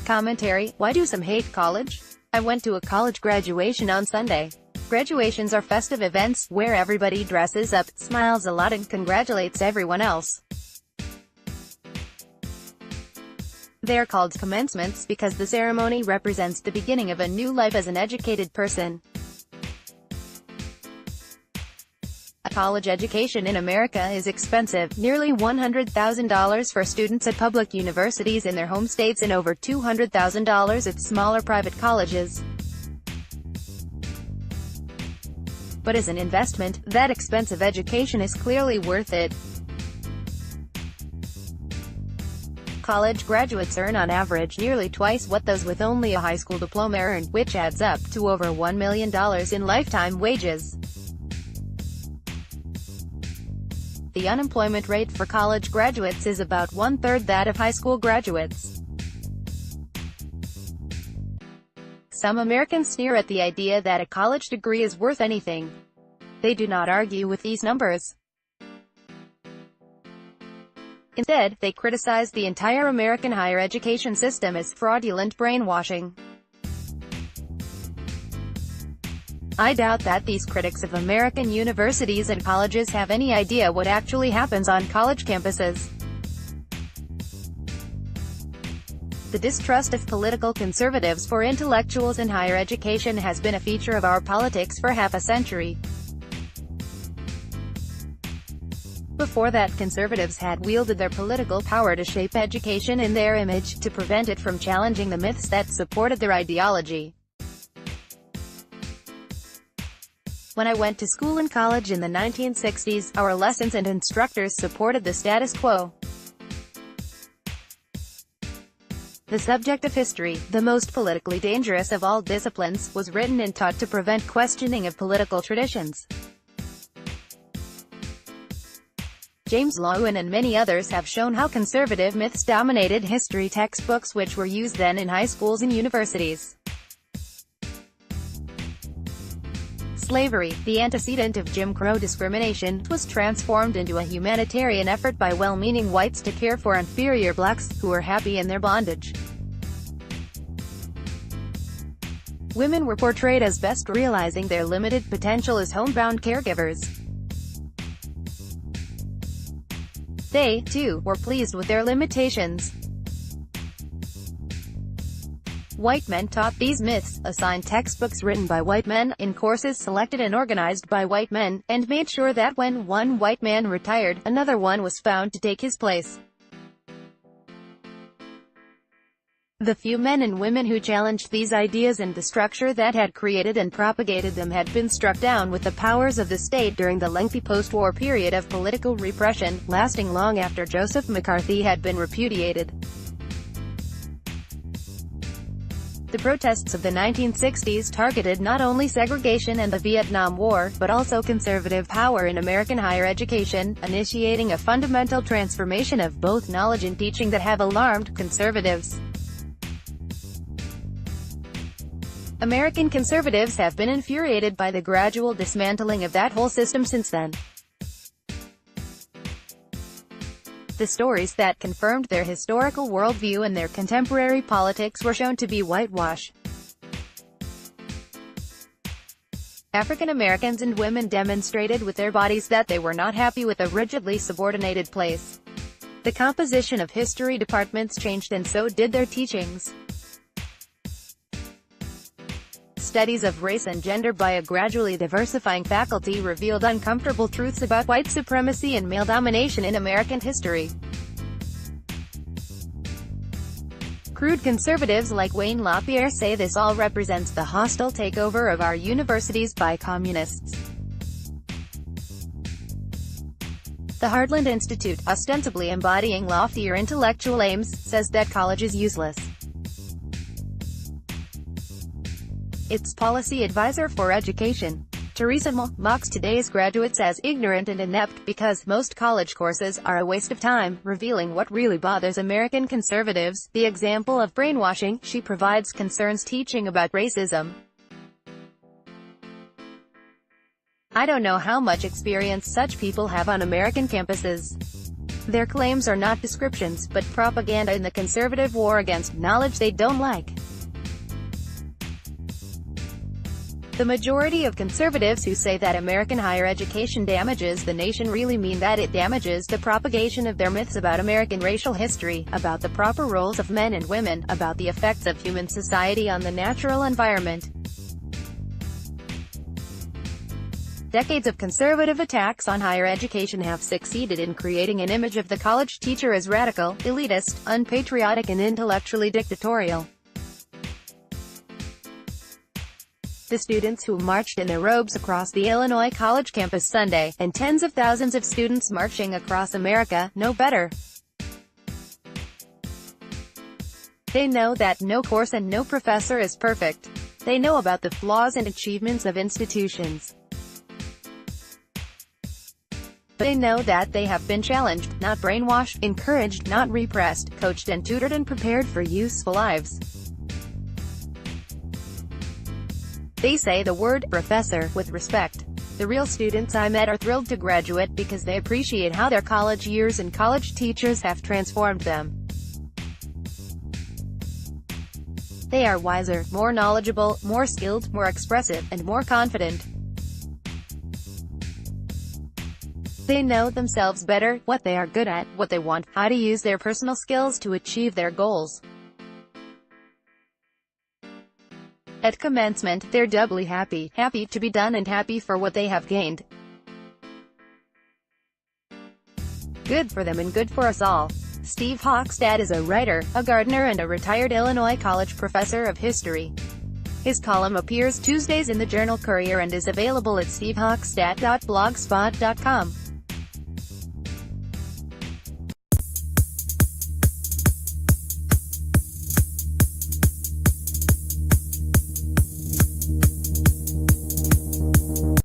Commentary: why do some hate college? I went to a college graduation on Sunday. Graduations are festive events, where everybody dresses up, smiles a lot and congratulates everyone else. They are called commencements because the ceremony represents the beginning of a new life as an educated person. A college education in America is expensive, nearly $100,000 for students at public universities in their home states and over $200,000 at smaller private colleges. But as an investment, that expensive education is clearly worth it. College graduates earn on average nearly twice what those with only a high school diploma earn, which adds up to over $1 million in lifetime wages. The unemployment rate for college graduates is about one-third that of high school graduates. Some Americans sneer at the idea that a college degree is worth anything. They do not argue with these numbers. Instead, they criticize the entire American higher education system as fraudulent brainwashing. I doubt that these critics of American universities and colleges have any idea what actually happens on college campuses. The distrust of political conservatives for intellectuals in higher education has been a feature of our politics for half a century. Before that, conservatives had wielded their political power to shape education in their image, to prevent it from challenging the myths that supported their ideology. When I went to school and college in the 1960s, our lessons and instructors supported the status quo. The subject of history, the most politically dangerous of all disciplines, was written and taught to prevent questioning of political traditions. James Loewen and many others have shown how conservative myths dominated history textbooks which were used then in high schools and universities. Slavery, the antecedent of Jim Crow discrimination, was transformed into a humanitarian effort by well-meaning whites to care for inferior blacks, who were happy in their bondage. Women were portrayed as best realizing their limited potential as homebound caregivers. They, too, were pleased with their limitations. White men taught these myths, assigned textbooks written by white men, in courses selected and organized by white men, and made sure that when one white man retired, another one was found to take his place. The few men and women who challenged these ideas and the structure that had created and propagated them had been struck down with the powers of the state during the lengthy post-war period of political repression, lasting long after Joseph McCarthy had been repudiated. The protests of the 1960s targeted not only segregation and the Vietnam War, but also conservative power in American higher education, initiating a fundamental transformation of both knowledge and teaching that have alarmed conservatives. American conservatives have been infuriated by the gradual dismantling of that whole system since then. The stories that confirmed their historical worldview and their contemporary politics were shown to be whitewash. African Americans and women demonstrated with their bodies that they were not happy with a rigidly subordinated place. The composition of history departments changed and so did their teachings. Studies of race and gender by a gradually diversifying faculty revealed uncomfortable truths about white supremacy and male domination in American history. Crude conservatives like Wayne LaPierre say this all represents the hostile takeover of our universities by communists. The Heartland Institute, ostensibly embodying loftier intellectual aims, says that college is useless. Its policy advisor for education, Teresa Mo, mocks today's graduates as ignorant and inept because most college courses are a waste of time, revealing what really bothers American conservatives. The example of brainwashing she provides concerns teaching about racism. I don't know how much experience such people have on American campuses. Their claims are not descriptions, but propaganda in the conservative war against knowledge they don't like. The majority of conservatives who say that American higher education damages the nation really mean that it damages the propagation of their myths about American racial history, about the proper roles of men and women, about the effects of human society on the natural environment. Decades of conservative attacks on higher education have succeeded in creating an image of the college teacher as radical, elitist, unpatriotic and intellectually dictatorial. The students who marched in their robes across the Illinois college campus Sunday, and tens of thousands of students marching across America, know better. They know that no course and no professor is perfect. They know about the flaws and achievements of institutions. They know that they have been challenged, not brainwashed, encouraged, not repressed, coached and tutored and prepared for useful lives. They say the word professor with respect. The real students I met are thrilled to graduate because they appreciate how their college years and college teachers have transformed them. They are wiser, more knowledgeable, more skilled, more expressive, and more confident. They know themselves better, what they are good at, what they want, how to use their personal skills to achieve their goals. At commencement, they're doubly happy, happy to be done and happy for what they have gained. Good for them and good for us all. Steve Hochstadt is a writer, a gardener and a retired Illinois college professor of history. His column appears Tuesdays in the Journal Courier and is available at stevehochstadt.blogspot.com.